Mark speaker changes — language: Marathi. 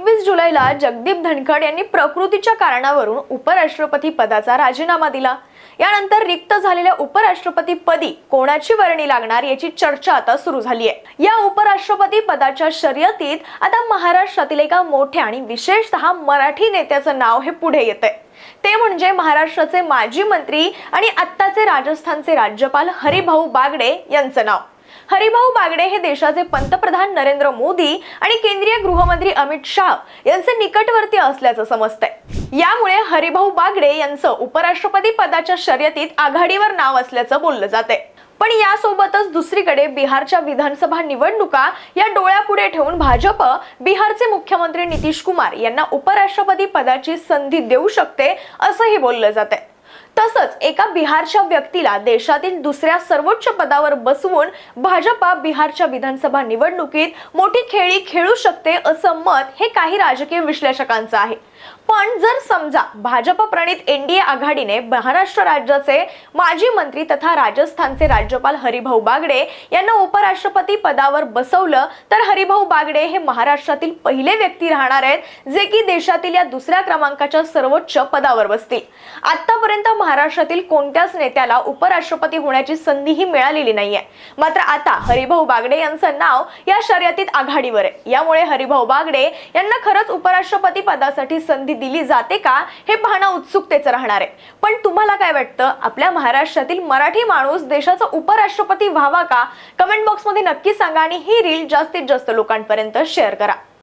Speaker 1: 21 जुलैला जगदीप धनखड यांनी प्रकृतीच्या कारणावरून उपराष्ट्रपती पदाचा राजीनामा दिला। यानंतर रिक्त झालेल्या उपराष्ट्रपती पदी कोणाची वर्णी लागणार याची चर्चा आता सुरू झाली आहे। या उपराष्ट्रपती पदाच्या शर्यतीत आता महाराष्ट्रातील एका मोठ्या आणि विशेषतः मराठी नेत्याचं नाव हे पुढे येतंय। ते म्हणजे महाराष्ट्राचे माजी मंत्री आणि आत्ताचे राजस्थानचे राज्यपाल हरिभाऊ बागडे यांचं नाव। हरिभाऊ बागडे हे देशाचे पंतप्रधान नरेंद्र मोदी आणि केंद्रीय गृहमंत्री अमित शाह यांचे निकटवर्ती असल्याचं समजतंय। यामुळे हरिभाऊ बागडे यांचं उपराष्ट्रपती पदाच्या शर्यतीत आघाडीवर नाव असल्याचं बोललं जाते। पण यासोबतच दुसरीकडे बिहारच्या विधानसभा निवडणुका या डोळ्यापुढे ठेवून भाजप बिहारचे मुख्यमंत्री नितीश कुमार यांना उपराष्ट्रपती पदाची संधी देऊ शकते असंही बोललं जाते। तसंच एका बिहारच्या व्यक्तीला देशातील दुसऱ्या सर्वोच्च पदावर बसवून भाजपा बिहारच्या विधानसभा निवडणुकीत मोठी खेळी खेळू शकते असं मत हे काही राजकीय विश्लेषकांचं आहे। पण जर समजा भाजप प्रणित एनडीए आघाडीने महाराष्ट्र राज्याचे माजी मंत्री तथा राजस्थानचे राज्यपाल हरिभाऊ बागडे यांना उपराष्ट्रपती पदावर बसवलं तर हरिभाऊ बागडे हे महाराष्ट्रातील पहिले व्यक्ती राहणार आहेत जे की देशातील या दुसऱ्या क्रमांकाच्या सर्वोच्च पदावर बसतील। आतापर्यंत महाराष्ट्रातील कोणत्याच नेत्याला उपराष्ट्रपती होण्याची संधीही मिळालेली नाहीये। मात्र आता हरिभाऊ बागडे यांचं नाव या शर्यतीत आघाडीवर आहे। यामुळे हरिभाऊ बागडे यांना खरंच उपराष्ट्रपती पदासाठी संधी दिली जाते का हे पाहणं उत्सुकतेचं राहणार आहे। पण तुम्हाला काय वाटतं, आपल्या महाराष्ट्रातील मराठी माणूस देशाचा उपराष्ट्रपती व्हावा का? कमेंट बॉक्समध्ये नक्की सांगा आणि ही रील जास्तीत जास्त लोकांपर्यंत शेअर करा।